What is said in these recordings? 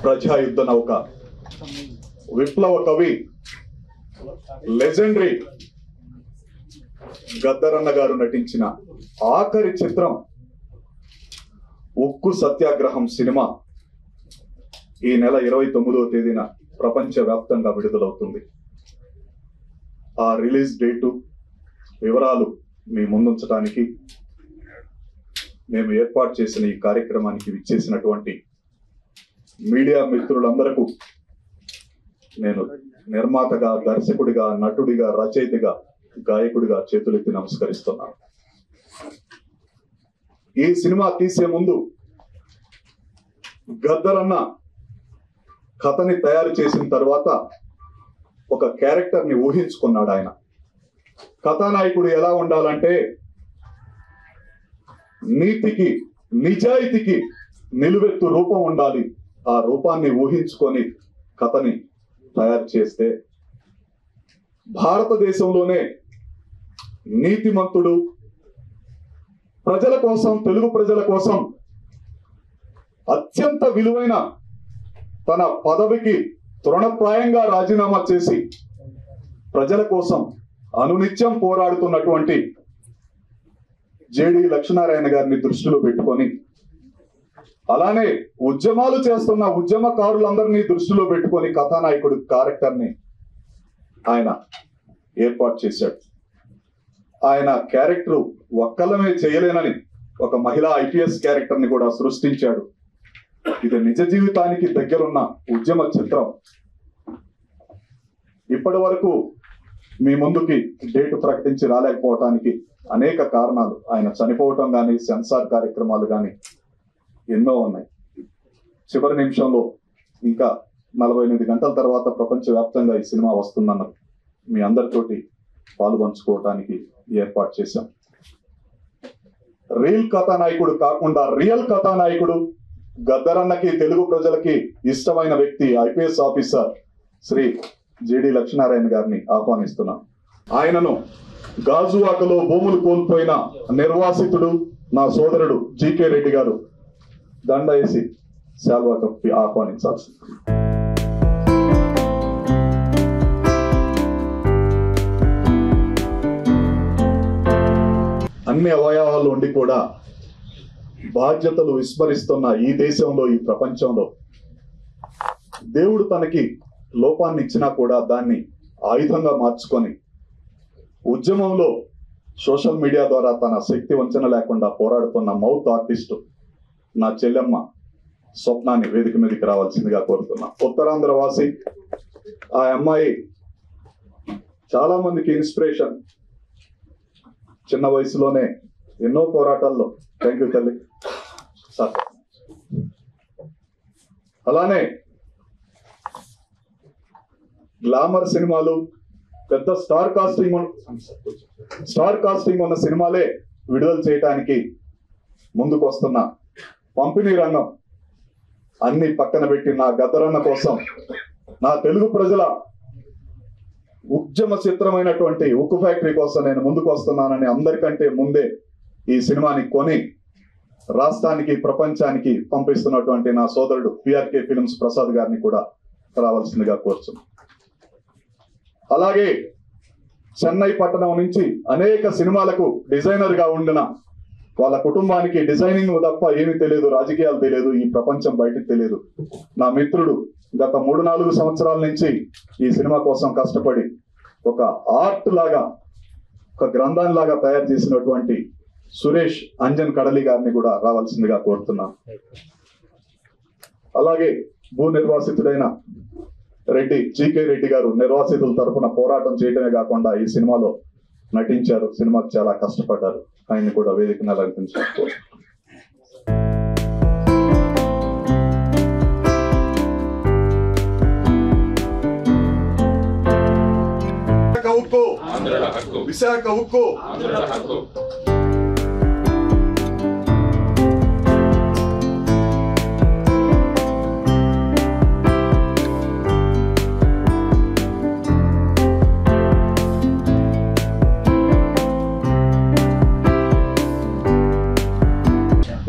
ప్రజాయుద్ధ నౌక, విప్లవ కవి, లెజెండరీ గద్దరన్న గారు నటించిన ఆఖరి చిత్రం ఉక్కు సత్యాగ్రహం సినిమా ఈ నెల 29వ తేదీన ప్రపంచవ్యాప్తంగా విడుదలవుతుంది. ఆ రిలీజ్ డేటు వివరాలు మీ ముందుంచడానికి మేము ఏర్పాటు చేసిన ఈ కార్యక్రమానికి విచ్చేసినటువంటి మీడియా మిత్రులందరకు నేను నిర్మాతగా, దర్శకుడిగా, నటుడిగా, రచయితగా, గాయకుడిగా చేతులెత్తి నమస్కరిస్తున్నాను. ఈ సినిమా తీసే ముందు గద్దరన్న కథని తయారు చేసిన తర్వాత ఒక క్యారెక్టర్ ని ఊహించుకున్నాడు. ఆయన కథానాయకుడు ఎలా ఉండాలంటే నీతికి, నిజాయితీకి నిలువెత్తు రూపం ఉండాలి. ఆ రూపాన్ని ఊహించుకొని కథని తయారు చేస్తే భారతదేశంలోనే నీతిమంతుడు, ప్రజల కోసం, తెలుగు ప్రజల కోసం అత్యంత విలువైన తన పదవికి తృణప్రాయంగా రాజీనామా చేసి ప్రజల కోసం అనునిత్యం పోరాడుతున్నటువంటి జేడి లక్ష్మీనారాయణ గారిని దృష్టిలో పెట్టుకొని, అలానే ఉద్యమాలు చేస్తున్న ఉద్యమకారులందరినీ దృష్టిలో పెట్టుకొని కథానాయకుడు క్యారెక్టర్ని ఆయన ఏర్పాటు చేశాడు. ఆయన క్యారెక్టర్ ఒక్కలమే చేయలేనని ఒక మహిళా ఐపీఎస్ క్యారెక్టర్ ని కూడా సృష్టించాడు. ఇది నిజ జీవితానికి దగ్గరున్న ఉద్యమ చిత్రం. ఇప్పటి వరకు మీ ముందుకి డేటు ప్రకటించి రాలేకపోవటానికి అనేక కారణాలు. ఆయన చనిపోవటం కానీ, సెన్సార్ కార్యక్రమాలు కానీ ఎన్నో ఉన్నాయి. చివరి నిమిషంలో ఇంకా 48 గంటల తర్వాత ప్రపంచవ్యాప్తంగా ఈ సినిమా వస్తుందన్నది మీ అందరితోటి పాల్పంచుకోవటానికి ఏర్పాటు చేశాం. రియల్ కథానాయకుడు కాకుండా రియల్ కథానాయకుడు, గద్దరన్నకి, తెలుగు ప్రజలకి ఇష్టమైన వ్యక్తి, ఐపీఎస్ ఆఫీసర్ శ్రీ జేడి లక్ష్మీనారాయణ గారిని ఆహ్వానిస్తున్నాం. ఆయనను గాజువాకలో భూములు కోల్పోయిన నిర్వాసితుడు నా సోదరుడు జీకే రెడ్డి గారు దండ వేసి శాల్వా కప్పి ఆహ్వానించాల్సింది. అన్ని అవయవాలు ఉండి కూడా బాధ్యతలు విస్మరిస్తున్న ఈ దేశంలో, ఈ ప్రపంచంలో దేవుడు తనకి లోపాన్ని ఇచ్చినా కూడా దాన్ని ఆయుధంగా మార్చుకొని ఉద్యమంలో సోషల్ మీడియా ద్వారా తన శక్తి వంచన లేకుండా పోరాడుతున్న మౌత్ ఆర్టిస్టు నా చెల్లెమ్మ స్వప్నాన్ని వేదిక మీదకి రావాల్సిందిగా కోరుతున్నా. ఉత్తరాంధ్ర వాసి. ఆ అమ్మాయి చాలా మందికి ఇన్స్పిరేషన్. చిన్న వయసులోనే ఎన్నో పోరాటాల్లో. థ్యాంక్ యూ తల్లి. అలానే గ్లామర్ సినిమాలు, పెద్ద స్టార్ కాస్టింగ్ ఉన్న సినిమాలే విడుదల చేయటానికి ముందుకు వస్తున్న పంపిణీ రంగం అన్ని పక్కన పెట్టి నా గద్దరన్న కోసం, నా తెలుగు ప్రజల ఉద్యమ చిత్రమైనటువంటి ఉక్కు ఫ్యాక్టరీ కోసం నేను ముందుకు వస్తున్నానని అందరికంటే ముందే ఈ సినిమాని కొని రాష్ట్రానికి, ప్రపంచానికి పంపిస్తున్నటువంటి నా సోదరుడు పిఆర్కే ఫిల్మ్స్ ప్రసాద్ గారిని కూడా రావాల్సిందిగా కోరుచున్నాను. అలాగే చెన్నై పట్టణం నుంచి అనేక సినిమాలకు డిజైనర్ గా ఉండిన వాళ్ళ కుటుంబానికి డిజైనింగ్ తప్ప ఏమీ తెలియదు, రాజకీయాలు తెలియదు, ఈ ప్రపంచం బయటకు తెలియదు. నా మిత్రుడు గత 3-4 సంవత్సరాల నుంచి ఈ సినిమా కోసం కష్టపడి ఒక ఆర్ట్ లాగా, ఒక గ్రంథాన్ని లాగా తయారు చేసినటువంటి సురేష్ అంజన్ కడలి గారిని కూడా రావాల్సిందిగా కోరుతున్నాను. అలాగే భూ నిర్వాసితుడైన రెడ్డి జీకే రెడ్డి గారు నిర్వాసితుల తరఫున పోరాటం చేయడమే కాకుండా ఈ సినిమాలో నటించారు. సినిమాకు చాలా కష్టపడ్డారు. ఆయన్ని కూడా వేదికను అలంకరించారు. విశాఖ ఉక్కు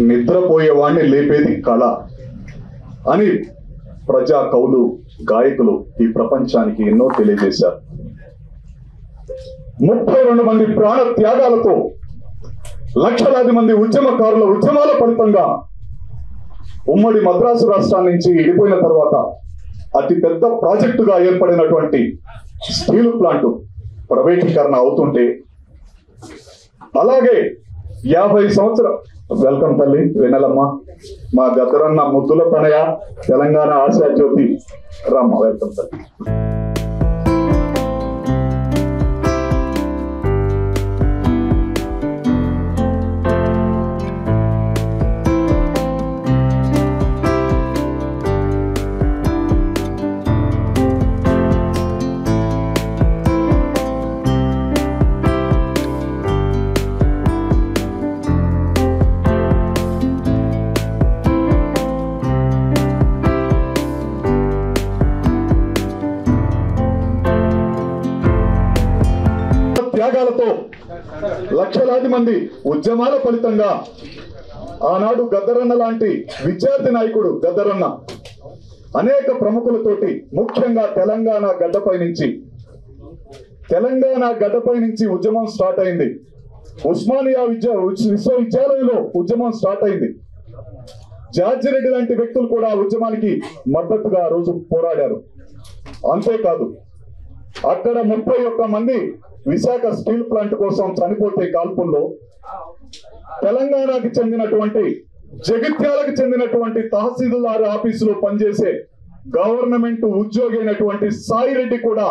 నిద్రపోయేవాడిని లేపేది కళ అని ప్రజా కవులు, గాయకులు ఈ ప్రపంచానికి ఎన్నో తెలియజేశారు. 32 మంది ప్రాణ త్యాగాలతో లక్షలాది మంది ఉద్యమకారుల ఉద్యమాల ఫలితంగా ఉమ్మడి మద్రాసు రాష్ట్రాల నుంచి విడిపోయిన తర్వాత అతి పెద్ద ప్రాజెక్టుగా ఏర్పడినటువంటి స్టీల్ ప్లాంట్ ప్రైవేటీకరణ అవుతుంటే, అలాగే 50 సంవత్సరాలు వెల్కమ్ తల్లి వెన్నెలమ్మ, మా గద్దరన్న ముద్దుల తనయ, తెలంగాణ ఆశా జ్యోతి రమ్మ, వెల్కమ్ తల్లి. త్యాగాలతో లక్షలాది మంది ఉద్యమాల ఫలితంగా ఆనాడు గద్దరన్న లాంటి విద్యార్థి నాయకుడు గద్దరన్న అనేక ప్రముఖులతోటి, ముఖ్యంగా తెలంగాణ గడ్డపై నుంచి ఉద్యమం స్టార్ట్ అయింది. ఉస్మానియా విశ్వవిద్యాలయంలో ఉద్యమం స్టార్ట్ అయింది. జార్జి రెడ్డి లాంటి వ్యక్తులు కూడా ఉద్యమానికి మద్దతుగా ఆ రోజు పోరాడారు. అంతేకాదు, అక్కడ 31 మంది విశాఖ స్టీల్ ప్లాంట్ కోసం చనిపోతే కాల్పుల్లో తెలంగాణకి చెందినటువంటి, జగిత్యాలకు చెందినటువంటి తహసీల్దార్ ఆఫీసులో పనిచేసే గవర్నమెంట్ ఉద్యోగి అయినటువంటి సాయిరెడ్డి కూడా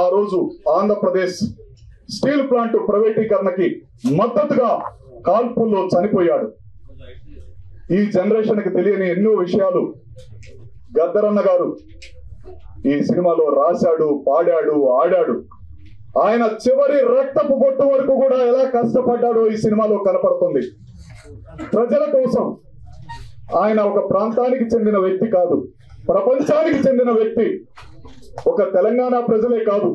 ఆ రోజు ఆంధ్రప్రదేశ్ స్టీల్ ప్లాంట్ ప్రైవేటీకరణకి మద్దతుగా కాల్పుల్లో చనిపోయాడు. ఈ జనరేషన్ కి తెలియని ఎన్నో విషయాలు గద్దరన్న గారు ఈ సినిమాలో రాశాడు, పాడాడు, ఆడాడు. ఆయన చివరి రక్తపు బొట్టు వరకు కూడా ఎలా కష్టపడ్డాడో ఈ సినిమాలో కనపడుతుంది. ప్రజల కోసం ఆయన ఒక ప్రాంతానికి చెందిన వ్యక్తి కాదు, ప్రపంచానికి చెందిన వ్యక్తి. ఒక తెలంగాణ ప్రజలే కాదు,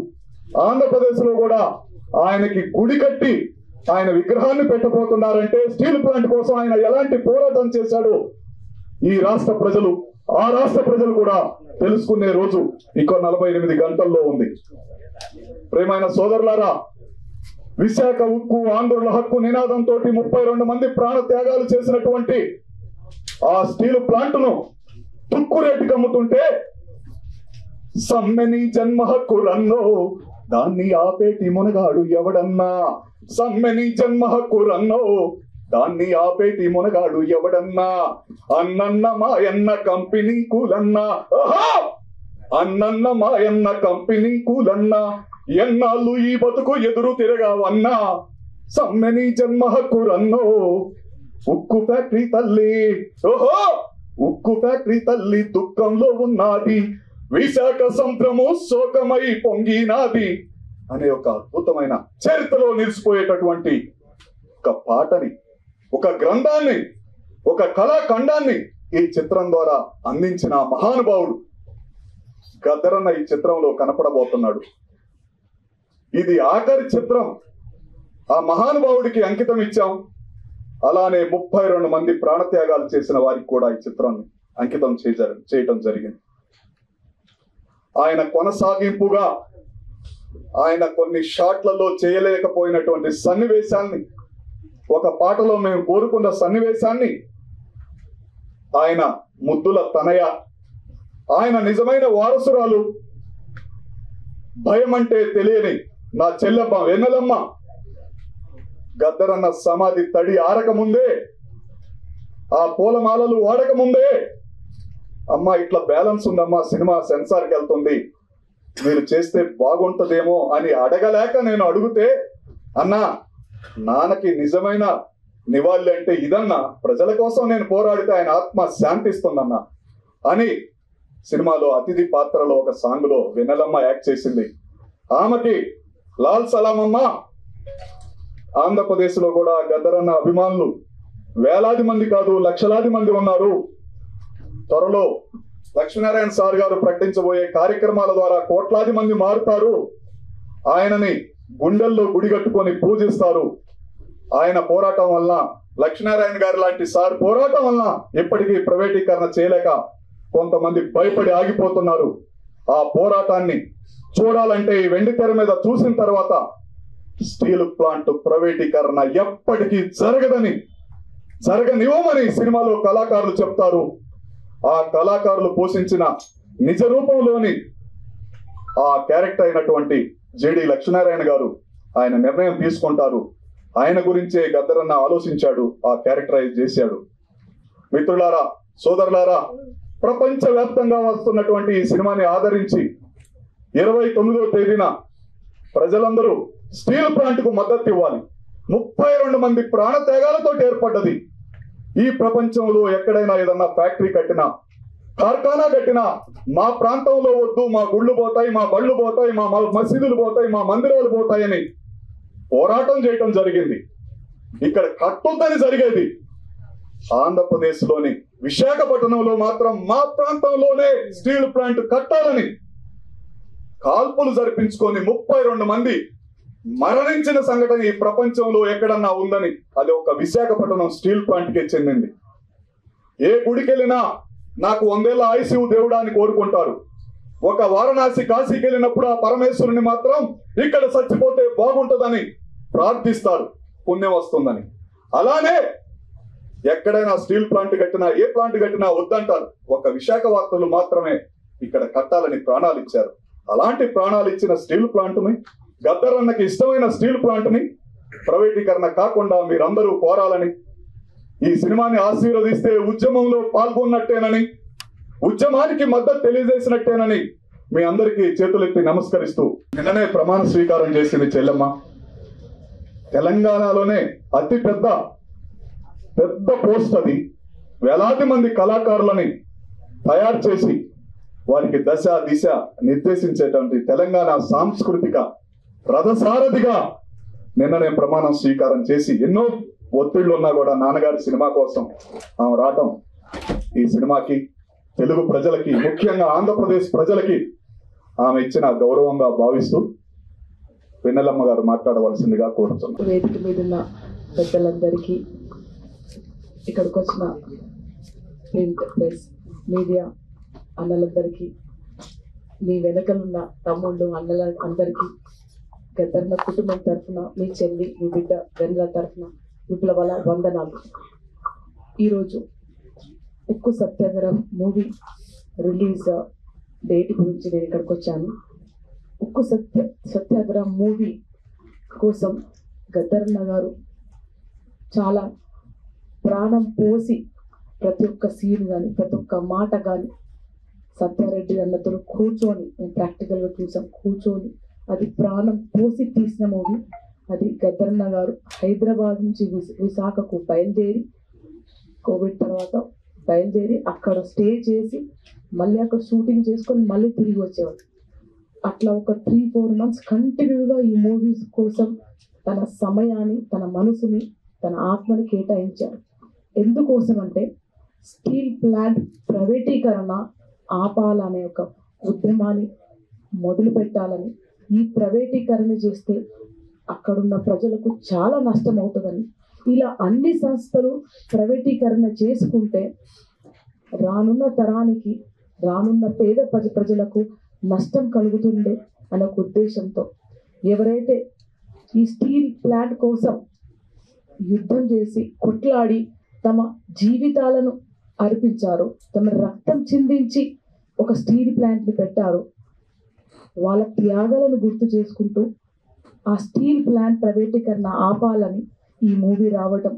ఆంధ్రప్రదేశ్ లో కూడా ఆయనకి గుడి కట్టి ఆయన విగ్రహాన్ని పెట్టబోతున్నారంటే స్టీల్ ప్లాంట్ కోసం ఆయన ఎలాంటి పోరాటం చేశాడో ఈ రాష్ట్ర ప్రజలు, ఆ రాష్ట్ర ప్రజలు కూడా తెలుసుకునే రోజు ఇంకో 48 గంటల్లో ఉంది. ప్రేమైన సోదరులారా, విశాఖ ఉక్కు ఆంధ్రుల హక్కు నినాదంతో 32 మంది ప్రాణ త్యాగాలు చేసినటువంటి ఆ స్టీల్ ప్లాంట్ ను తుక్కు రేటుకి అమ్ముతుంటే, సమ్మెని జన్మ హక్కు రన్నో దాన్ని ఆపేటి మునగాడు ఎవడన్నా, సమ్మెని జన్మ హక్కు రన్నో దాన్ని ఆపేటి మునగాడు ఎవడన్నా, అన్నన్న మాయన్న కంపెనీ కూలన్నా, అన్నన్న మాయన్న కంపెనీ కూలన్నా, ఎన్నాళ్ళు ఈ బతుకు ఎదురు తిరగావన్నా, సమ్మెని జన్మ హక్కు రన్నో ఉక్కు ఫ్యాక్టరీ తల్లి, ఓహో ఉక్కు ఫ్యాక్టరీ తల్లి దుఃఖంలో ఉన్నది, విశాఖ సంభ్రము శోకమై పొంగినాది అనే ఒక అద్భుతమైన చరిత్రలో నిలిచిపోయేటటువంటి ఒక పాటని, ఒక గ్రంథాన్ని, ఒక కళాఖండాన్ని ఈ చిత్రం ద్వారా అందించిన మహానుభావుడు గద్దరన్న ఈ చిత్రంలో కనపడబోతున్నాడు. ఇది ఆఖరి చిత్రం, ఆ మహానుభావుడికి అంకితం ఇచ్చాం. అలానే 32 మంది ప్రాణత్యాగాలు చేసిన వారికి కూడా ఈ చిత్రాన్ని అంకితం చేయటం జరిగింది. ఆయన కొనసాగింపుగా ఆయన కొన్ని షాట్లలో చేయలేకపోయినటువంటి సన్నివేశాన్ని, ఒక పాటలో మేము కోరుకున్న సన్నివేశాన్ని ఆయన ముద్దుల తనయ, ఆయన నిజమైన వారసురాలు, భయం అంటే తెలియని నా చెల్లెమ్మ వెన్నెలమ్మ, గద్దరన్న సమాధి తడి ఆరకముందే, ఆ పూలమాలలు వాడకముందే, అమ్మా ఇట్లా బ్యాలెన్స్ ఉందమ్మా, సినిమా సెన్సార్కి వెళ్తుంది, మీరు చేస్తే బాగుంటదేమో అని అడగలేక నేను అడిగితే, అన్నా నాన్నకి నిజమైన నివాళి అంటే ఇదన్నా, ప్రజల కోసం నేను పోరాడితే ఆయన ఆత్మ శాంతిస్తుందన్నా అని సినిమాలో అతిథి పాత్రలో ఒక సాంగ్ లో వెన్నెలమ్మ యాక్ట్ చేసింది. ఆమెకి లాల్ సలాం అమ్మ. ఆంధ్రప్రదేశ్ లో కూడా గద్దరన్న అభిమానులు వేలాది మంది కాదు లక్షలాది మంది ఉన్నారు. త్వరలో లక్ష్మీనారాయణ సార్ గారు ప్రకటించబోయే కార్యక్రమాల ద్వారా కోట్లాది మంది మారుతారు, ఆయనని గుండెల్లో గుడి కట్టుకొని పూజిస్తారు. ఆయన పోరాటం వలన, లక్ష్మీనారాయణ గారి లాంటి సార్ పోరాటం వలన ఇప్పటికీ ప్రైవేటీకరణ చేయలేక కొంతమంది భయపడి ఆగిపోతున్నారు. ఆ పోరాటాన్ని చూడాలంటే ఈ వెండి తెర మీద చూసిన తర్వాత స్టీల్ ప్లాంట్ ప్రైవేటీకరణ ఎప్పటికీ జరగనివ్వమని సినిమాలో కళాకారులు చెప్తారు. ఆ కళాకారులు పోషించిన నిజ రూపంలోని ఆ క్యారెక్టర్ అయినటువంటి జేడి లక్ష్మీనారాయణ గారు ఆయన నిర్ణయం తీసుకుంటారు. ఆయన గురించే గద్దరన్న ఆలోచించాడు, ఆ క్యారెక్టరైజ్ చేశాడు. మిత్రులారా, సోదరులారా, ప్రపంచవ్యాప్తంగా వస్తున్నటువంటి ఈ సినిమాని ఆదరించి 29వ తేదీన ప్రజలందరూ స్టీల్ ప్లాంట్ కు మద్దతు ఇవ్వాలి. 32 మంది ప్రాణత్యాగాలతో ఏర్పడ్డది. ఈ ప్రపంచంలో ఎక్కడైనా ఏదన్నా ఫ్యాక్టరీ కట్టినా, కార్ఖానా కట్టినా మా ప్రాంతంలో వద్దు, మా గుళ్ళు పోతాయి, మా బళ్ళు పోతాయి, మా మసీదులు పోతాయి, మా మందిరాలు పోతాయని పోరాటం చేయటం జరిగింది. ఇక్కడ కట్టొద్దని జరిగేది. ఆంధ్రప్రదేశ్ లోని విశాఖపట్నంలో మాత్రం మా ప్రాంతంలోనే స్టీల్ ప్లాంట్ కట్టాలని కాల్పులు జరిపించుకొని 32 మంది మరణించిన సంఘటన ఈ ప్రపంచంలో ఎక్కడన్నా ఉందని అది ఒక విశాఖపట్నం స్టీల్ ప్లాంట్ కే చెందింది. ఏ గుడికి వెళ్ళినా నాకు 100 ఏళ్ల ఆయుసు దేవుడా అని కోరుకుంటారు. ఒక వారణాసి కాశీకి వెళ్ళినప్పుడు ఆ పరమేశ్వరుని మాత్రం ఇక్కడ చచ్చిపోతే బాగుంటుందని ప్రార్థిస్తారు, పుణ్యం వస్తుందని. అలానే ఎక్కడైనా స్టీల్ ప్లాంట్ కట్టినా, ఏ ప్లాంట్ కట్టినా వద్దంటారు. ఒక విశాఖ వార్తలు మాత్రమే ఇక్కడ కట్టాలని ప్రాణాలు ఇచ్చారు. అలాంటి ప్రాణాలు ఇచ్చిన స్టీల్ ప్లాంట్ ని, గద్దరన్నకి ఇష్టమైన స్టీల్ ప్లాంట్ ని ప్రైవేటీకరణ కాకుండా మీరందరూ కోరాలని, ఈ సినిమాని ఆశీర్వదిస్తే ఉద్యమంలో పాల్గొన్నట్టేనని, ఉద్యమానికి మద్దతు తెలియజేసినట్టేనని మీ అందరికీ చేతులెత్తి నమస్కరిస్తూ, నిన్ననే ప్రమాణ స్వీకారం చేసింది చెల్లెమ్మ. తెలంగాణలోనే అతి పెద్ద పోస్ట్ అది. వేలాది మంది కళాకారులని తయారు చేసి వారికి దశ దిశ నిర్దేశించేటువంటి తెలంగాణ సాంస్కృతిక రథసారథిగా నిన్ననే ప్రమాణం స్వీకారం చేసి, ఎన్నో ఒత్తిళ్లు ఉన్నా కూడా నాన్నగారి సినిమా కోసం ఆమె రావటం ఈ సినిమాకి, తెలుగు ప్రజలకి, ముఖ్యంగా ఆంధ్రప్రదేశ్ ప్రజలకి ఆమె ఇచ్చిన గౌరవంగా భావిస్తూ వెన్నెలమ్మ గారు మాట్లాడవలసిందిగా కోరుతున్నాను. వేదిక మీద ఉన్న పెద్దలందరికీ, ఇక్కడికి వచ్చిన ప్రింట్ ప్రెస్ మీడియా అన్నలందరికీ, మీ వెనకలున్న తమ్ముళ్ళు అన్నల అందరికీ, గద్దరన్న కుటుంబం తరఫున, మీ చెల్లి, మీ బిడ్డ వెన్నెల తరఫున విప్లవాల వందనాలు. ఈరోజు ఉక్కు సత్యాగ్రహం మూవీ రిలీజ్ డేట్ గురించి నేను ఇక్కడికి వచ్చాను. ఉక్కు సత్యాగ్రహం మూవీ కోసం గద్దరన్న గారు చాలా ప్రాణం పోసి ప్రతి ఒక్క సీన్ కానీ, ప్రతి ఒక్క మాట కానీ సత్యారెడ్డి అన్నతో కూర్చొని, మేము ప్రాక్టికల్గా చూసాం, కూర్చొని అది ప్రాణం పోసి తీసిన మూవీ అది. గద్దరన్న గారు హైదరాబాద్ నుంచి విశాఖకు బయలుదేరి, కోవిడ్ తర్వాత బయలుదేరి అక్కడ స్టే చేసి మళ్ళీ అక్కడ షూటింగ్ చేసుకొని మళ్ళీ తిరిగి వచ్చేవారు. అట్లా ఒక 3-4 months కంటిన్యూగా ఈ మూవీస్ కోసం తన సమయాన్ని, తన మనసుని, తన ఆత్మని కేటాయించారు. ఎందుకోసం అంటే స్టీల్ ప్లాంట్ ప్రైవేటీకరణ ఆపాలనే ఒక ఉద్యమాన్ని మొదలు పెట్టాలని, ఈ ప్రైవేటీకరణ చేస్తే అక్కడున్న ప్రజలకు చాలా నష్టం అవుతుందని, ఇలా అన్ని సంస్థలు ప్రైవేటీకరణ చేసుకుంటే రానున్న తరానికి, రానున్న పేద ప్రజలకు నష్టం కలుగుతుంది అనే ఒక ఉద్దేశంతో ఎవరైతే ఈ స్టీల్ ప్లాంట్ కోసం యుద్ధం చేసి కొట్లాడి తమ జీవితాలను అర్పించారు, తమ రక్తం చిందించి ఒక స్టీల్ ప్లాంట్ని పెట్టారు, వాళ్ళ త్యాగాలను గుర్తు చేసుకుంటూ ఆ స్టీల్ ప్లాంట్ ప్రైవేటీకరణ ఆపాలని ఈ మూవీ రావడం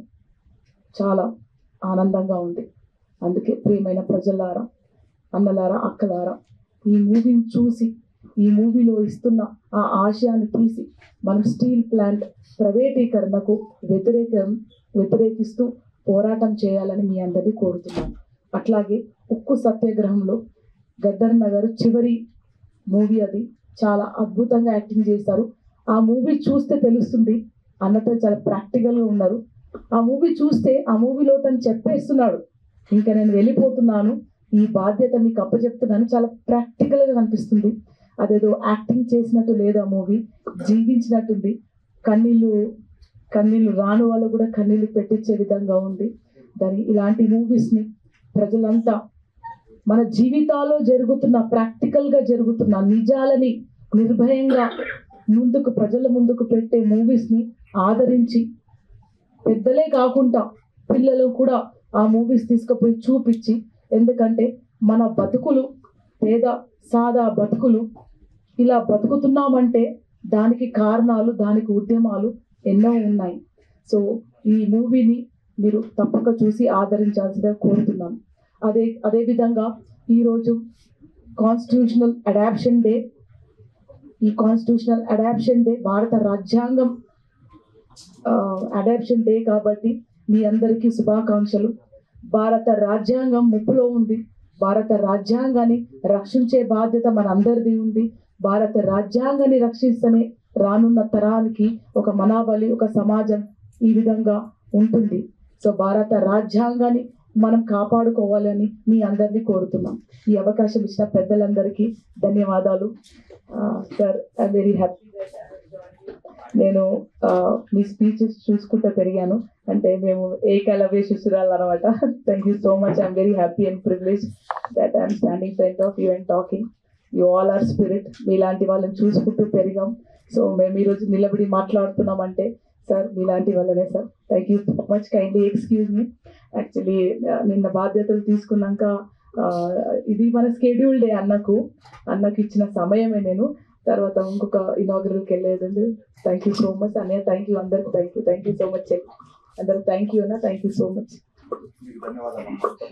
చాలా ఆనందంగా ఉంది. అందుకే ప్రియమైన ప్రజలారా, అన్నలారా, అక్కలారా, ఈ మూవీని చూసి, ఈ మూవీలో ఇస్తున్న ఆ ఆశయాన్ని తీసి మనం స్టీల్ ప్లాంట్ ప్రైవేటీకరణకు వ్యతిరేకిస్తూ పోరాటం చేయాలని మీ అందరినీ కోరుతున్నాను. అట్లాగే ఉక్కు సత్యాగ్రహంలో గద్దరన్న గారు చివరి మూవీ అది, చాలా అద్భుతంగా యాక్టింగ్ చేశారు. ఆ మూవీ చూస్తే తెలుస్తుంది, అన్నతో చాలా ప్రాక్టికల్గా ఉన్నారు. ఆ మూవీ చూస్తే ఆ మూవీలో తను చెప్పేస్తున్నాడు, ఇంకా నేను వెళ్ళిపోతున్నాను, ఈ బాధ్యత మీకు అప్పచెప్తున్నాను, చాలా ప్రాక్టికల్గా కనిపిస్తుంది. అదేదో యాక్టింగ్ చేసినట్టు లేదు, ఆ మూవీ జీవించినట్టుంది. కన్నీళ్ళు రాను వాళ్ళు కూడా కన్నీళ్ళు పెట్టించే విధంగా ఉంది. ఇలాంటి మూవీస్ని ప్రజలంతా మన జీవితాల్లో జరుగుతున్న ప్రాక్టికల్గా జరుగుతున్న నిజాలని నిర్భయంగా ముందుకు ప్రజల ముందుకు పెట్టే మూవీస్ని ఆదరించి పెద్దలే కాకుండా పిల్లలు కూడా ఆ మూవీస్ తీసుకుపోయి చూపించి, ఎందుకంటే మన బతుకులు పేద సాదా బతుకులు ఇలా బతుకుతున్నామంటే దానికి కారణాలు, దానికి ఉద్యమాలు ఎన్నో ఉన్నాయి. సో ఈ మూవీని మీరు తప్పక చూసి ఆదరించాల్సిందిగా కోరుతున్నాను. అదేవిధంగా ఈరోజు కాన్స్టిట్యూషనల్ అడాప్షన్ డే. ఈ కాన్స్టిట్యూషనల్ అడాప్షన్ డే భారత రాజ్యాంగం అడాప్షన్ డే కాబట్టి మీ అందరికీ శుభాకాంక్షలు. భారత రాజ్యాంగం ముప్పులో ఉంది. భారత రాజ్యాంగాన్ని రక్షించే బాధ్యత మనందరిది ఉంది. భారత రాజ్యాంగాన్ని రక్షిస్తేనే రానున్న తరానికి ఒక మనాబలి, ఒక సమాజం ఈ విధంగా ఉంటుంది. సో భారత రాజ్యాంగాన్ని మనం కాపాడుకోవాలని మీ అందరినీ కోరుతున్నాం. ఈ అవకాశం ఇచ్చిన పెద్దలందరికీ ధన్యవాదాలు. Sir, I'm very happy. నేను మీ స్పీచెస్ చూసుకుంటూ పెరిగాను, అంటే మేము ఏకలవ్య శిశురాలు అనమాట. Thank you so much. I'm very happy and privilege that I'm standing front of you and talking. You all are spirit. మీలాంటి వాళ్ళని చూసుకుంటూ పెరిగాం. సో మేము ఈరోజు నిలబడి మాట్లాడుతున్నామంటే సార్ మీలాంటి వాళ్ళనే sir. Thank you so much. Kindly excuse me. Actually నిన్న బాధ్యతలు తీసుకున్నాక ఇది మన స్కెడ్యూల్ డే అన్నకు ఇచ్చిన సమయమే. నేను తర్వాత ఇంకొక ఇనాగరల్కి వెళ్ళేదండి. థ్యాంక్ యూ సో మచ్ అన్నయ్య. థ్యాంక్ యూ అందరికి. థ్యాంక్ యూ సో మచ్ అందరికి. థ్యాంక్ యూ అన్న. Thank you so much.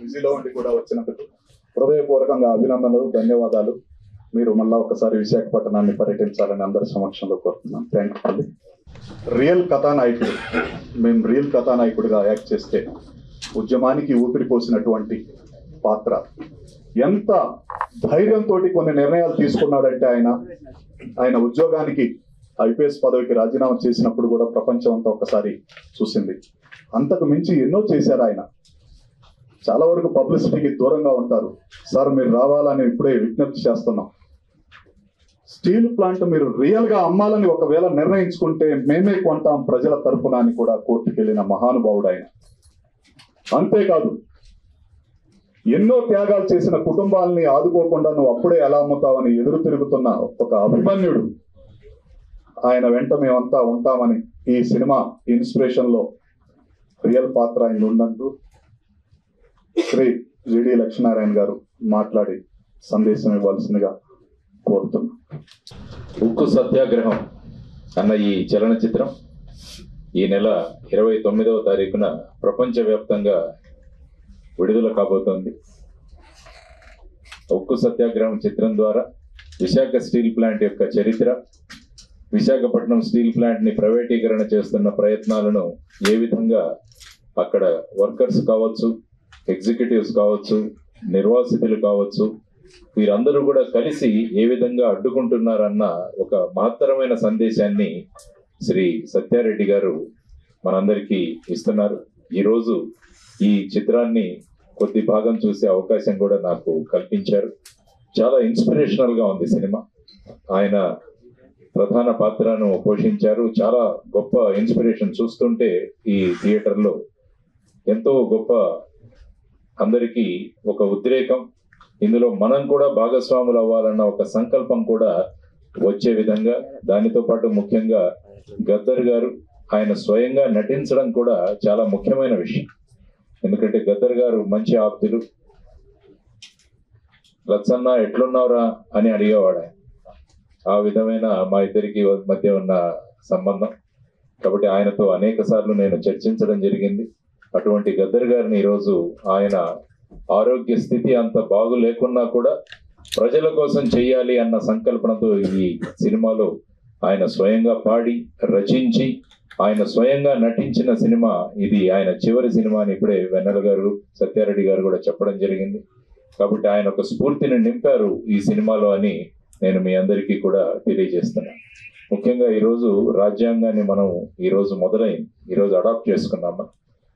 బిజీలో ఉండి కూడా వచ్చినందుకు హృదయపూర్వకంగా అభినందనలు, ధన్యవాదాలు. మీరు మళ్ళా ఒకసారి విశాఖపట్నాన్ని పర్యటించాలని అందరి సమక్షంలో కోరుతున్నాం. Thank you. రియల్ కథానాయకుడు, మేము రియల్ కథానాయకుడిగా యాక్ట్ చేస్తే ఉద్యమానికి ఊపిరి పోసినటువంటి పాత్ర. ఎంత ధైర్యంతో కొన్ని నిర్ణయాలు తీసుకున్నాడంటే ఆయన ఉద్యోగానికి ఐపీఎస్ పదవికి రాజీనామా చేసినప్పుడు కూడా ప్రపంచం అంతా ఒక్కసారి చూసింది. అంతకు మించి ఎన్నో చేశారు ఆయన. చాలా వరకు పబ్లిసిటీకి దూరంగా ఉంటారు. సార్ మీరు రావాలని ఇప్పుడే విజ్ఞప్తి చేస్తున్నాం. స్టీల్ ప్లాంట్ మీరు రియల్ గా అమ్మాలని ఒకవేళ నిర్ణయించుకుంటే మేమే కొంటాం ప్రజల తరపున అని కూడా కోర్టుకు వెళ్ళిన మహానుభావుడు ఆయన. అంతేకాదు, ఎన్నో త్యాగాలు చేసిన కుటుంబాలని ఆదుకోకుండా నువ్వు అప్పుడే ఎలా అమ్ముతావని ఎదురు తిరుగుతున్న ఒక అభిమన్యుడు. ఆయన వెంట మేమంతా ఉంటామని ఈ సినిమా ఇన్స్పిరేషన్ లో రియల్ పాత్ర ఆయన ఉన్నట్టు శ్రీ జిడి లక్ష్మీనారాయణ గారు మాట్లాడి సందేశం ఇవ్వాల్సిందిగా కోరుతున్నాం. ఉక్కు సత్యాగ్రహం అన్న ఈ చలనచిత్రం ఈ నెల 29వ తారీఖున ప్రపంచవ్యాప్తంగా విడుదల కాబోతోంది. ఉక్కు సత్యాగ్రహం చిత్రం ద్వారా విశాఖ స్టీల్ ప్లాంట్ యొక్క చరిత్ర, విశాఖపట్నం స్టీల్ ప్లాంట్ ని ప్రైవేటీకరణ చేస్తున్న ప్రయత్నాలను ఏ విధంగా అక్కడ వర్కర్స్ కావచ్చు, ఎగ్జిక్యూటివ్స్ కావచ్చు, నిర్వాసితులు కావచ్చు, వీరందరూ కూడా కలిసి ఏ విధంగా అడ్డుకుంటున్నారన్న ఒక మహత్తరమైన సందేశాన్ని శ్రీ సత్యారెడ్డి గారు మనందరికీ ఇస్తున్నారు. ఈరోజు ఈ చిత్రాన్ని కొద్ది భాగం చూసే అవకాశం కూడా నాకు కల్పించారు. చాలా ఇన్స్పిరేషనల్ గా ఉంది సినిమా. ఆయన ప్రధాన పాత్రను పోషించారు. చాలా గొప్ప ఇన్స్పిరేషన్. చూస్తుంటే ఈ థియేటర్లో ఎంతో గొప్ప, అందరికీ ఒక ఉద్రేకం, ఇందులో మనం కూడా భాగస్వాములు అవ్వాలన్న ఒక సంకల్పం కూడా వచ్చే విధంగా, దానితో పాటు ముఖ్యంగా గద్దర్ గారు ఆయన స్వయంగా నటించడం కూడా చాలా ముఖ్యమైన విషయం. ఎందుకంటే గద్దర్ గారు మంచి ఆప్తులు. లచ్చన్న ఎట్లున్నావురా అని అడిగేవాడు ఆయన. ఆ విధమైన మా ఇద్దరికి మధ్య ఉన్న సంబంధం. కాబట్టి ఆయనతో అనేక సార్లు నేను చర్చించడం జరిగింది. అటువంటి గద్దర్ గారిని ఈరోజు ఆయన ఆరోగ్య స్థితి అంత బాగు లేకున్నా కూడా ప్రజల కోసం చెయ్యాలి అన్న సంకల్పనతో ఈ సినిమాలో ఆయన స్వయంగా పాడి రచించి ఆయన స్వయంగా నటించిన సినిమా ఇది. ఆయన చివరి సినిమా అని ఇప్పుడే వెన్నెల గారు, సత్యారెడ్డి గారు కూడా చెప్పడం జరిగింది. కాబట్టి ఆయన ఒక స్ఫూర్తిని నింపారు ఈ సినిమాలో అని నేను మీ అందరికీ కూడా తెలియజేస్తున్నాను. ముఖ్యంగా ఈరోజు రాజ్యాంగాన్ని మనం ఈరోజు మొదలైంది, ఈరోజు అడాప్ట్ చేసుకున్నాము.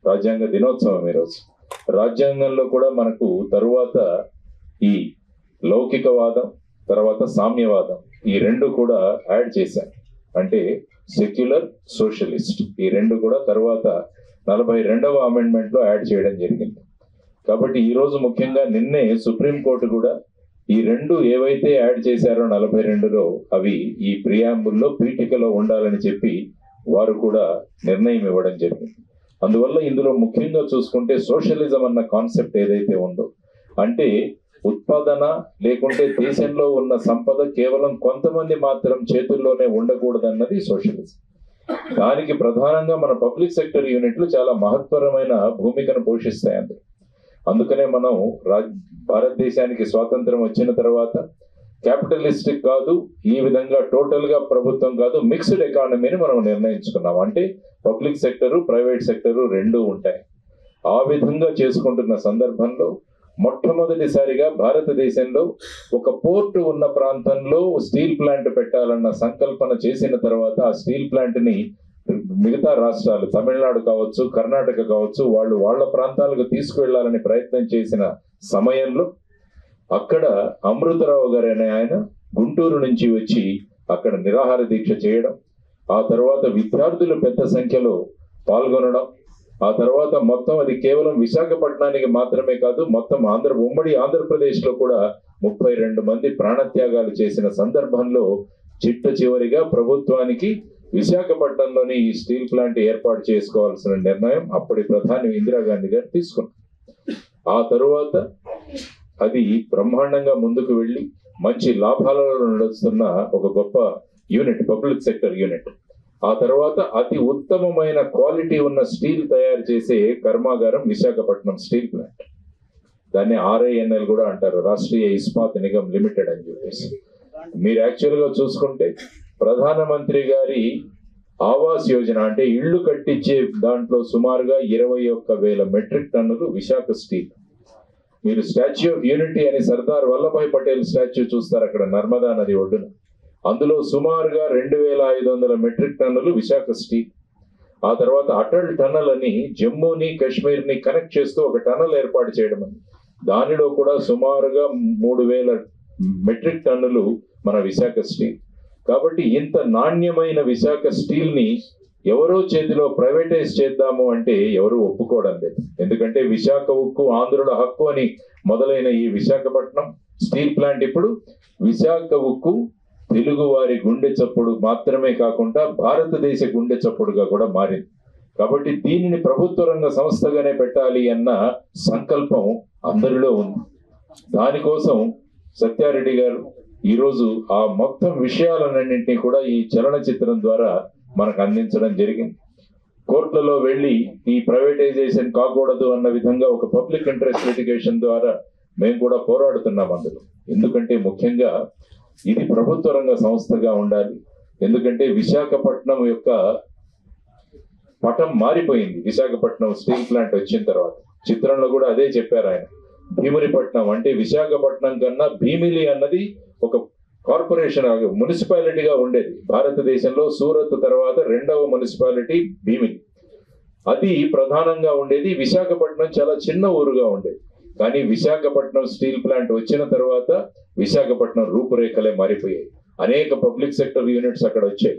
రాజ్యాంగ దినోత్సవం ఈరోజు. రాజ్యాంగంలో కూడా మనకు తరువాత ఈ లౌకికవాదం, తర్వాత సామ్యవాదం, ఈ రెండు కూడా యాడ్ చేశారు. అంటే సెక్యులర్, సోషలిస్ట్, ఈ రెండు కూడా తర్వాత 42వ అమెండ్మెంట్ లో యాడ్ చేయడం జరిగింది. కాబట్టి ఈ రోజు ముఖ్యంగా నిన్నే సుప్రీంకోర్టు కూడా ఈ రెండు ఏవైతే యాడ్ చేశారో 42లో అవి ఈ ప్రియాంబుల్లో పీఠికలో ఉండాలని చెప్పి వారు కూడా నిర్ణయం ఇవ్వడం జరిగింది. అందువల్ల ఇందులో ముఖ్యంగా చూసుకుంటే సోషలిజం అన్న కాన్సెప్ట్ ఏదైతే ఉందో, అంటే ఉత్పాదన లేకుంటే దేశంలో ఉన్న సంపద కేవలం కొంతమంది మాత్రం చేతుల్లోనే ఉండకూడదన్నది సోషలిజం. దానికి ప్రధానంగా మన పబ్లిక్ సెక్టర్ యూనిట్లు చాలా మహత్తరమైన భూమికను పోషిస్తాయి. అందుకనే మనం భారతదేశానికి స్వాతంత్రం వచ్చిన తర్వాత క్యాపిటలిస్టిక్ కాదు, ఈ విధంగా టోటల్ గా ప్రభుత్వం కాదు, మిక్స్డ్ ఎకానమీని మనం నిర్ణయించుకున్నాం. అంటే పబ్లిక్ సెక్టరు ప్రైవేట్ సెక్టరు రెండూ ఉంటాయి. ఆ విధంగా చేసుకుంటున్న సందర్భంలో మొట్టమొదటిసారిగా భారతదేశంలో ఒక పోర్టు ఉన్న ప్రాంతంలో స్టీల్ ప్లాంట్ పెట్టాలన్న సంకల్పన చేసిన తర్వాత ఆ స్టీల్ ప్లాంట్ ని మిగతా రాష్ట్రాలు, తమిళనాడు కావచ్చు, కర్ణాటక కావచ్చు, వాళ్ళ ప్రాంతాలకు తీసుకువెళ్లాలని ప్రయత్నం చేసిన సమయంలో అక్కడ అమృతరావు గారు అనే ఆయన గుంటూరు నుంచి వచ్చి అక్కడ నిరాహార దీక్ష చేయడం, ఆ తర్వాత విద్యార్థులు పెద్ద సంఖ్యలో పాల్గొనడం, ఆ తర్వాత మొత్తం అది కేవలం విశాఖపట్నానికి మాత్రమే కాదు, మొత్తం ఉమ్మడి ఆంధ్రప్రదేశ్ లో కూడా 32 మంది ప్రాణత్యాగాలు చేసిన సందర్భంలో చిట్ట చివరిగా ప్రభుత్వానికి విశాఖపట్నంలోని ఈ స్టీల్ ప్లాంట్ ఏర్పాటు చేసుకోవాల్సిన నిర్ణయం అప్పటి ప్రధాని ఇందిరాగాంధీ గారు తీసుకున్నారు. ఆ తరువాత అది బ్రహ్మాండంగా ముందుకు వెళ్ళి మంచి లాభాలలో నడుస్తున్న ఒక గొప్ప యూనిట్, పబ్లిక్ సెక్టర్ యూనిట్. ఆ తర్వాత అతి ఉత్తమమైన క్వాలిటీ ఉన్న స్టీల్ తయారు చేసే కర్మాగారం విశాఖపట్నం స్టీల్ ప్లాంట్. దాన్ని RINL కూడా అంటారు, రాష్ట్రీయ ఇస్పాత్ నిగమ్ లిమిటెడ్ అని చెప్పేసి. మీరు యాక్చువల్ గా చూసుకుంటే ప్రధానమంత్రి గారి ఆవాస్ యోజన అంటే ఇళ్లు కట్టించే దాంట్లో సుమారుగా 21,000 మెట్రిక్ టన్నులు విశాఖ స్టీల్. మీరు స్టాచ్యూ ఆఫ్ యూనిటీ అని సర్దార్ వల్లభాయ్ పటేల్ స్టాచ్యూ చూస్తారు అక్కడ నర్మదా నది ఒడ్డున, అందులో సుమారుగా 2,500 మెట్రిక్ టన్నులు విశాఖ స్టీల్. ఆ తర్వాత అటల్ టన్నల్ అని జమ్మూని కాశ్మీర్ ని కనెక్ట్ చేస్తూ ఒక టన్నల్ ఏర్పాటు చేయడం అని, దానిలో కూడా సుమారుగా 3,000 మెట్రిక్ టన్నులు మన విశాఖ స్టీల్. కాబట్టి ఇంత నాణ్యమైన విశాఖ స్టీల్ ని ఎవరో చేతిలో ప్రైవేటైజ్ చేద్దాము అంటే ఎవరు ఒప్పుకోవడం లేదు. ఎందుకంటే విశాఖ ఉక్కు ఆంధ్రుల హక్కు అని మొదలైన ఈ విశాఖపట్నం స్టీల్ ప్లాంట్ ఇప్పుడు విశాఖ ఉక్కు తెలుగు వారి గుండె చప్పుడు మాత్రమే కాకుండా భారతదేశ గుండె చప్పుడుగా కూడా మారింది. కాబట్టి దీనిని ప్రభుత్వ రంగ సంస్థగానే పెట్టాలి అన్న సంకల్పం అందరిలో ఉంది. దానికోసం సత్యారెడ్డి గారు ఈరోజు ఆ మొత్తం విషయాలన్నింటినీ కూడా ఈ చలనచిత్రం ద్వారా మనకు అందించడం జరిగింది. కోర్టులలో వెళ్ళి ఈ ప్రైవేటైజేషన్ కాకూడదు అన్న విధంగా ఒక పబ్లిక్ ఇంట్రెస్ట్ లిటిగేషన్ ద్వారా మేము కూడా పోరాడుతున్నాం అందులో. ఎందుకంటే ముఖ్యంగా ఇది ప్రభుత్వ రంగ సంస్థగా ఉండాలి. ఎందుకంటే విశాఖపట్నం యొక్క పటం మారిపోయింది. విశాఖపట్నం స్టీల్ ప్లాంట్ వచ్చిన తర్వాత చిత్రంలో కూడా అదే చెప్పారు ఆయన. భీమునిపట్నం అంటే విశాఖపట్నం కన్నా భీమిలి అన్నది ఒక కార్పొరేషన్ మున్సిపాలిటీగా ఉండేది. భారతదేశంలో సూరత్ తర్వాత 2వ మున్సిపాలిటీ భీమిలి. అది ప్రధానంగా ఉండేది. విశాఖపట్నం చాలా చిన్న ఊరుగా ఉండేది. కానీ విశాఖపట్నం స్టీల్ ప్లాంట్ వచ్చిన తర్వాత విశాఖపట్నం రూపురేఖలే మారిపోయాయి. అనేక పబ్లిక్ సెక్టర్ యూనిట్స్ అక్కడ వచ్చాయి.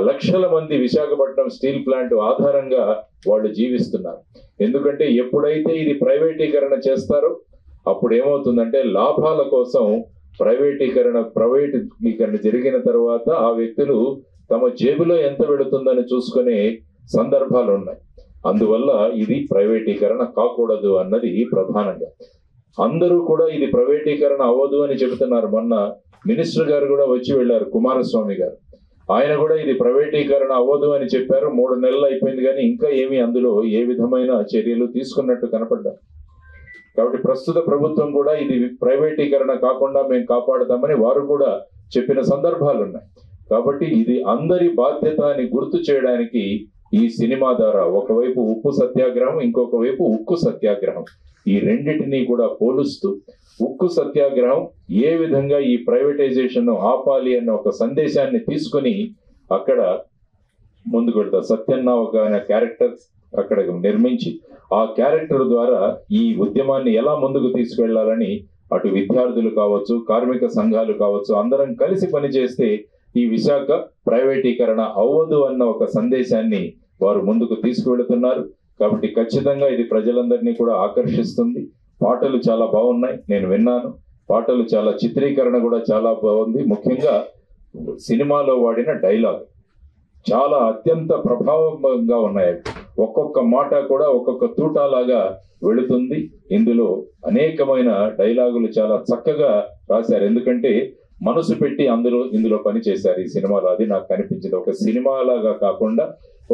లక్షల మంది విశాఖపట్నం స్టీల్ ప్లాంట్ ఆధారంగా వాళ్ళు జీవిస్తున్నారు. ఎందుకంటే ఎప్పుడైతే ఇది ప్రైవేటీకరణ చేస్తారో అప్పుడు ఏమవుతుందంటే లాభాల కోసం ప్రైవేటీకరణ జరిగిన తర్వాత ఆ వ్యక్తులు తమ జేబులో ఎంత వెళుతుందని చూసుకునే సందర్భాలు ఉన్నాయి. అందువల్ల ఇది ప్రైవేటీకరణ కాకూడదు అన్నది ప్రధానంగా. అందరూ కూడా ఇది ప్రైవేటీకరణ అవ్వదు అని చెబుతున్నారు. మొన్న మినిస్టర్ గారు కూడా వచ్చి వెళ్ళారు, కుమారస్వామి గారు. ఆయన కూడా ఇది ప్రైవేటీకరణ అవ్వదు అని చెప్పారు. 3 నెలలు అయిపోయింది కానీ ఇంకా ఏమీ అందులో ఏ విధమైన చర్యలు తీసుకున్నట్టు కనపడ్డారు. కాబట్టి ప్రస్తుత ప్రభుత్వం కూడా ఇది ప్రైవేటీకరణ కాకుండా మేము కాపాడతామని వారు కూడా చెప్పిన సందర్భాలు ఉన్నాయి. కాబట్టి ఇది అందరి బాధ్యత అని గుర్తు చేయడానికి ఈ సినిమా ద్వారా ఒకవైపు ఉప్పు సత్యాగ్రహం, ఇంకొక వైపు ఉక్కు సత్యాగ్రహం, ఈ రెండింటినీ కూడా పోలుస్తూ ఉక్కు సత్యాగ్రహం ఏ విధంగా ఈ ప్రైవేటైజేషన్ ఆపాలి అన్న ఒక సందేశాన్ని తీసుకుని అక్కడ ముందుకు వెళ్తారు. సత్యన్న ఒక క్యారెక్టర్ అక్కడ నిర్మించి ఆ క్యారెక్టర్ ద్వారా ఈ ఉద్యమాన్ని ఎలా ముందుకు తీసుకెళ్లాలని అటు విద్యార్థులు కావచ్చు, కార్మిక సంఘాలు కావచ్చు, అందరం కలిసి పనిచేస్తే ఈ విశాఖ ప్రైవేటీకరణ అవ్వదు అన్న ఒక సందేశాన్ని వారు ముందుకు తీసుకువెళుతున్నారు. కాబట్టి ఖచ్చితంగా ఇది ప్రజలందరినీ కూడా ఆకర్షిస్తుంది. పాటలు చాలా బాగున్నాయి, నేను విన్నాను. పాటలు చాలా, చిత్రీకరణ కూడా చాలా బాగుంది. ముఖ్యంగా సినిమాలో వాడిన డైలాగ్ చాలా అత్యంత ప్రభావంగా ఉన్నాయి. ఒక్కొక్క మాట కూడా ఒక్కొక్క తూటాలాగా వెళుతుంది. ఇందులో అనేకమైన డైలాగులు చాలా చక్కగా రాశారు. ఎందుకంటే మనసు పెట్టి ఇందులో పని చేశారు ఈ సినిమాలో. అది నాకు కనిపించింది. ఒక సినిమాలాగా కాకుండా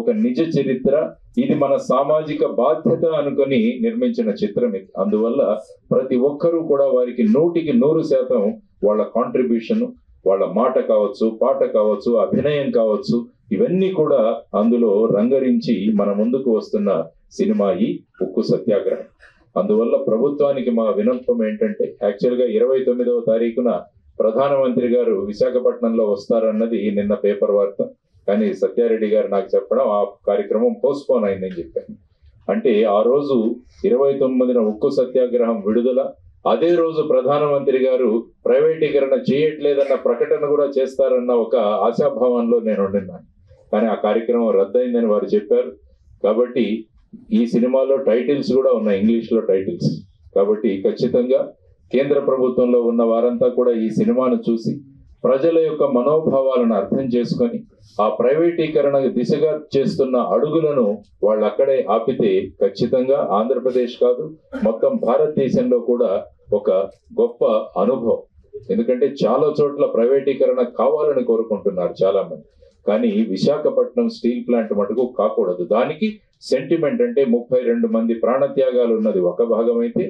ఒక నిజ చరిత్ర, ఇది మన సామాజిక బాధ్యత అనుకొని నిర్మించిన చిత్రం ఇది. అందువల్ల ప్రతి ఒక్కరూ కూడా వారికి 100% వాళ్ళ కాంట్రిబ్యూషన్, వాళ్ళ మాట కావచ్చు, పాట కావచ్చు, అభినయం కావచ్చు, ఇవన్నీ కూడా అందులో రంగరించి మన ముందుకు వస్తున్న సినిమా ఈ ఉక్కు సత్యాగ్రహం. అందువల్ల ప్రభుత్వానికి మా విన్నపం ఏంటంటే, యాక్చువల్గా 29వ తారీఖున ప్రధానమంత్రి గారు విశాఖపట్నంలో వస్తారన్నది నిన్న పేపర్ వార్త. కానీ సత్యారెడ్డి గారు నాకు చెప్పడం ఆ కార్యక్రమం పోస్ట్పోన్ అయిందని చెప్పాను. అంటే ఆ రోజు 29న ఉక్కు సత్యాగ్రహం విడుదల, అదే రోజు ప్రధానమంత్రి గారు ప్రైవేటీకరణ చేయట్లేదన్న ప్రకటన కూడా చేస్తారన్న ఒక ఆశాభావంలో నేను ఉండినాను. కానీ ఆ కార్యక్రమం రద్దయిందని వారు చెప్పారు. కాబట్టి ఈ సినిమాలో టైటిల్స్ కూడా ఉన్నాయి, ఇంగ్లీష్లో టైటిల్స్. కాబట్టి ఖచ్చితంగా కేంద్ర ప్రభుత్వంలో ఉన్న వారంతా కూడా ఈ సినిమాను చూసి ప్రజల యొక్క మనోభావాలను అర్థం చేసుకొని ఆ ప్రైవేటీకరణ దిశగా చేస్తున్న అడుగులను వాళ్ళు అక్కడే ఆపితే ఖచ్చితంగా ఆంధ్రప్రదేశ్ కాదు, మొత్తం భారతదేశంలో కూడా ఒక గొప్ప అనుభవం. ఎందుకంటే చాలా చోట్ల ప్రైవేటీకరణ కావాలని కోరుకుంటున్నారు చాలా మంది. కానీ విశాఖపట్నం స్టీల్ ప్లాంట్ మటుకు కాకూడదు. దానికి సెంటిమెంట్, అంటే 32 మంది ప్రాణత్యాగాలు ఉన్నది ఒక భాగం అయితే,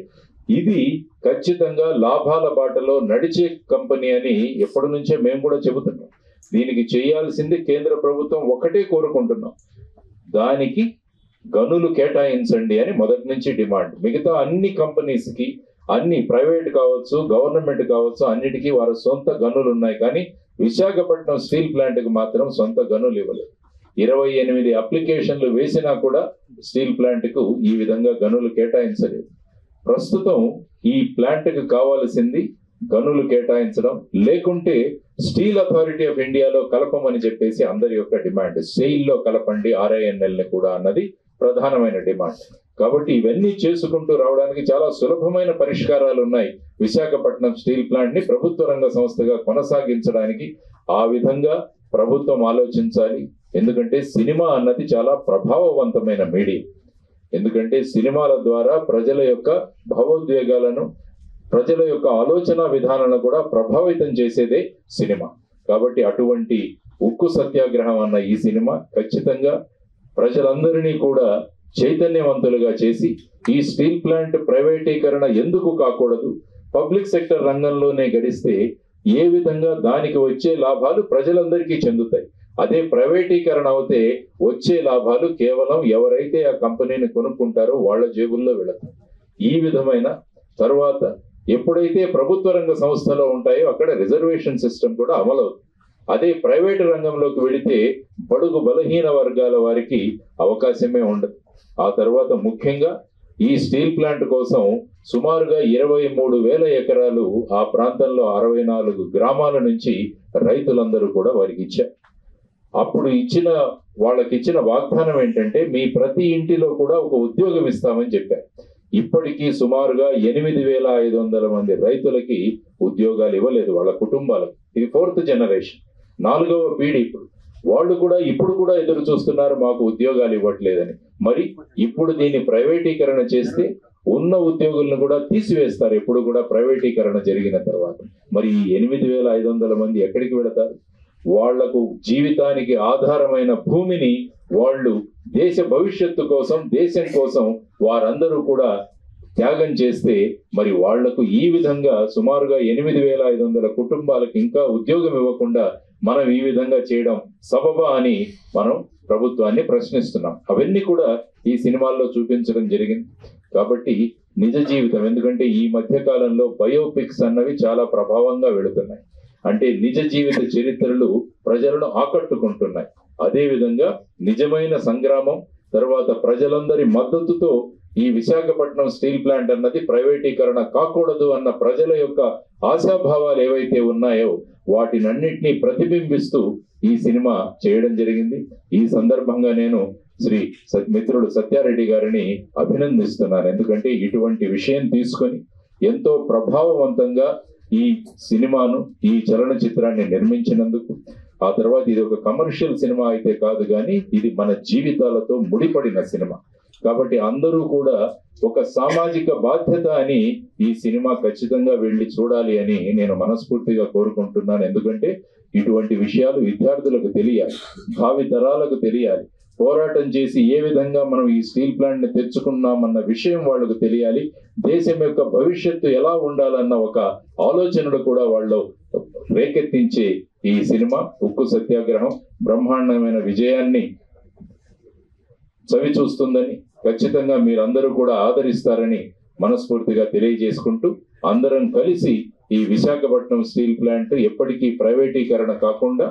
ఇది ఖచ్చితంగా లాభాల బాటలో నడిచే కంపెనీ అని ఎప్పటి నుంచే మేము కూడా చెబుతున్నాం. దీనికి చేయాల్సింది కేంద్ర ప్రభుత్వం ఒకటే కోరుకుంటున్నాం, దానికి గనులు కేటాయించండి అని మొదటి నుంచి డిమాండ్. మిగతా అన్ని కంపెనీస్ కి, అన్ని ప్రైవేట్ కావచ్చు, గవర్నమెంట్ కావచ్చు, అన్నిటికీ వారి సొంత గనులు ఉన్నాయి. కానీ విశాఖపట్నం స్టీల్ ప్లాంట్ కు మాత్రం సొంత గనులు ఇవ్వలేదు. 28 అప్లికేషన్లు వేసినా కూడా స్టీల్ ప్లాంట్ కు ఈ విధంగా గనులు కేటాయించలేదు. ప్రస్తుతం ఈ ప్లాంట్ కు కావాల్సింది గనులు కేటాయించడం, లేకుంటే స్టీల్ అథారిటీ ఆఫ్ ఇండియాలో కలపమని చెప్పేసి అందరి యొక్క డిమాండ్. సెయిల్లో కలపండి RINL ని కూడా అన్నది ప్రధానమైన డిమాండ్. కాబట్టి ఇవన్నీ చేసుకుంటూ రావడానికి చాలా సులభమైన పరిష్కారాలు ఉన్నాయి. విశాఖపట్నం స్టీల్ ప్లాంట్ ని ప్రభుత్వ రంగ సంస్థగా కొనసాగించడానికి ఆ విధంగా ప్రభుత్వం ఆలోచించాలి. ఎందుకంటే సినిమా అన్నది చాలా ప్రభావవంతమైన మీడియం. ఎందుకంటే సినిమాల ద్వారా ప్రజల యొక్క భావోద్వేగాలను, ప్రజల యొక్క ఆలోచన విధానాలను కూడా ప్రభావితం చేసేదే సినిమా. కాబట్టి అటువంటి ఉక్కు సత్యాగ్రహం అన్న ఈ సినిమా ఖచ్చితంగా ప్రజలందరినీ కూడా చైతన్యవంతులుగా చేసి, ఈ స్టీల్ ప్లాంట్ ప్రైవేటీకరణ ఎందుకు కాకూడదు, పబ్లిక్ సెక్టర్ రంగంలోనే గడిస్తే ఏ విధంగా దానికి వచ్చే లాభాలు ప్రజలందరికీ చెందుతాయి. అదే ప్రైవేటీకరణ అవుతే వచ్చే లాభాలు కేవలం ఎవరైతే ఆ కంపెనీని కొనుక్కుంటారో వాళ్ళ జేబుల్లో వెళతాయి. ఈ విధమైన తర్వాత ఎప్పుడైతే ప్రభుత్వ రంగ సంస్థలో ఉంటాయో అక్కడ రిజర్వేషన్ సిస్టమ్ కూడా అమలవుతుంది. అదే ప్రైవేటు రంగంలోకి వెళితే బడుగు బలహీన వర్గాల వారికి అవకాశమే ఉండదు. ఆ తర్వాత ముఖ్యంగా ఈ స్టీల్ ప్లాంట్ కోసం సుమారుగా 23,000 ఎకరాలు ఆ ప్రాంతంలో 64 గ్రామాల నుంచి రైతులందరూ కూడా వారికి ఇచ్చారు. అప్పుడు వాళ్ళకిచ్చిన వాగ్దానం ఏంటంటే, మీ ప్రతి ఇంటిలో కూడా ఒక ఉద్యోగం ఇస్తామని చెప్పారు. ఇప్పటికీ సుమారుగా 8,500 మంది రైతులకి ఉద్యోగాలు ఇవ్వలేదు వాళ్ళ కుటుంబాలకు. ఇది 4th జనరేషన్, 4వ పీढ़ి. వాళ్ళు కూడా ఇప్పుడు కూడా ఎదురు చూస్తున్నారు మాకు ఉద్యోగాలు ఇవ్వట్లేదని. మరి ఇప్పుడు దీన్ని ప్రైవేటీకరణ చేస్తే ఉన్న ఉద్యోగులను కూడా తీసివేస్తారు ఎప్పుడు కూడా ప్రైవేటీకరణ జరిగిన తర్వాత. మరి ఈ 8,500 మంది ఎక్కడికి వెళతారు? వాళ్లకు జీవితానికి ఆధారమైన భూమిని వాళ్ళు దేశ భవిష్యత్తు కోసం, దేశం కోసం వారందరూ కూడా త్యాగం చేస్తే మరి వాళ్లకు ఈ విధంగా సుమారుగా 8,500 కుటుంబాలకు ఇంకా ఉద్యోగం ఇవ్వకుండా మనం ఈ విధంగా చేయడం సబబా అని మనం ప్రభుత్వాన్ని ప్రశ్నిస్తున్నాం. అవన్నీ కూడా ఈ సినిమాల్లో చూపించడం జరిగింది. కాబట్టి నిజ జీవితం, ఎందుకంటే ఈ మధ్య కాలంలో బయోపిక్స్ అన్నవి చాలా ప్రభావంగా వెళుతున్నాయి. అంటే నిజ జీవిత చరిత్రలు ప్రజలను ఆకట్టుకుంటున్నాయి. అదే విధంగా నిజమైన సంగ్రామం తర్వాత ప్రజలందరి మద్దతుతో ఈ విశాఖపట్నం స్టీల్ ప్లాంట్ అన్నది ప్రైవేటీకరణ కాకూడదు అన్న ప్రజల యొక్క ఆశాభావాలు ఏవైతే ఉన్నాయో వాటినన్నింటినీ ప్రతిబింబిస్తూ ఈ సినిమా చేయడం జరిగింది. ఈ సందర్భంగా నేను మిత్రుడు సత్యారెడ్డి గారిని అభినందిస్తున్నాను. ఎందుకంటే ఇటువంటి విషయం తీసుకొని ఎంతో ప్రభావవంతంగా ఈ సినిమాను, ఈ చలనచిత్రాన్ని నిర్మించినందుకు, ఆ తర్వాత ఇది ఒక కమర్షియల్ సినిమా అయితే కాదు కానీ ఇది మన జీవితాలతో ముడిపడిన సినిమా కాబట్టి అందరూ కూడా ఒక సామాజిక బాధ్యత అని ఈ సినిమా ఖచ్చితంగా వెళ్ళి చూడాలి అని నేను మనస్ఫూర్తిగా కోరుకుంటున్నాను. ఎందుకంటే ఇటువంటి విషయాలు విద్యార్థులకు తెలియాలి, భావి తరాలకు తెలియాలి. పోరాటం చేసి ఏ విధంగా మనం ఈ స్టీల్ ప్లాంట్ ని తెచ్చుకున్నామన్న విషయం వాళ్ళకు తెలియాలి. దేశం యొక్క భవిష్యత్తు ఎలా ఉండాలన్న ఒక ఆలోచనలు కూడా వాళ్ళు రేకెత్తించే ఈ సినిమా ఉక్కు సత్యాగ్రహం బ్రహ్మాండమైన విజయాన్ని చవి చూస్తుందని, ఖచ్చితంగా మీరందరూ కూడా ఆదరిస్తారని మనస్ఫూర్తిగా తెలియజేసుకుంటూ, అందరం కలిసి ఈ విశాఖపట్నం స్టీల్ ప్లాంట్ ఎప్పటికీ ప్రైవేటీకరణ కాకుండా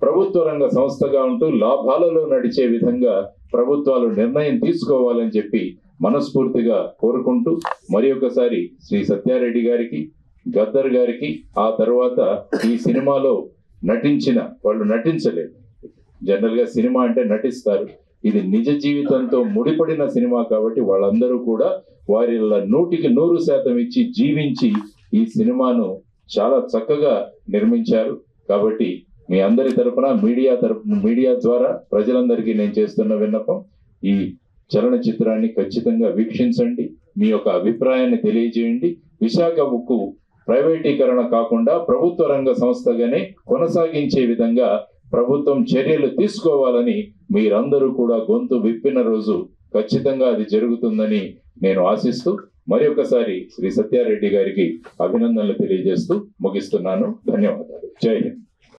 ప్రభుత్వ రంగ సంస్థగా ఉంటూ లాభాలలో నడిచే విధంగా ప్రభుత్వాలు నిర్ణయం తీసుకోవాలని చెప్పి మనస్ఫూర్తిగా కోరుకుంటూ, మరి ఒకసారి శ్రీ సత్యారెడ్డి గారికి, గద్దర్ గారికి, ఆ తర్వాత ఈ సినిమాలో నటించిన వాళ్ళు, నటించలేదు, జనరల్ గా సినిమా అంటే నటిస్తారు, ఇది నిజ జీవితంతో ముడిపడిన సినిమా కాబట్టి వాళ్ళందరూ కూడా వారి 100% ఇచ్చి జీవించి ఈ సినిమాను చాలా చక్కగా నిర్మించారు. కాబట్టి మీ అందరి తరపున మీడియా ద్వారా ప్రజలందరికీ నేను చేస్తున్న విన్నపం, ఈ చలనచిత్రాన్ని ఖచ్చితంగా వీక్షించండి, మీ యొక్క అభిప్రాయాన్ని తెలియజేయండి. విశాఖ ఉక్కు ప్రైవేటీకరణ కాకుండా ప్రభుత్వ రంగ సంస్థగానే కొనసాగించే విధంగా ప్రభుత్వం చర్యలు తీసుకోవాలని మీరందరూ కూడా గొంతు విప్పిన రోజు ఖచ్చితంగా అది జరుగుతుందని నేను ఆశిస్తూ మరి ఒకసారి శ్రీ సత్యారెడ్డి గారికి అభినందనలు తెలియజేస్తూ ముగిస్తున్నాను. ధన్యవాదాలు. జై హింద్.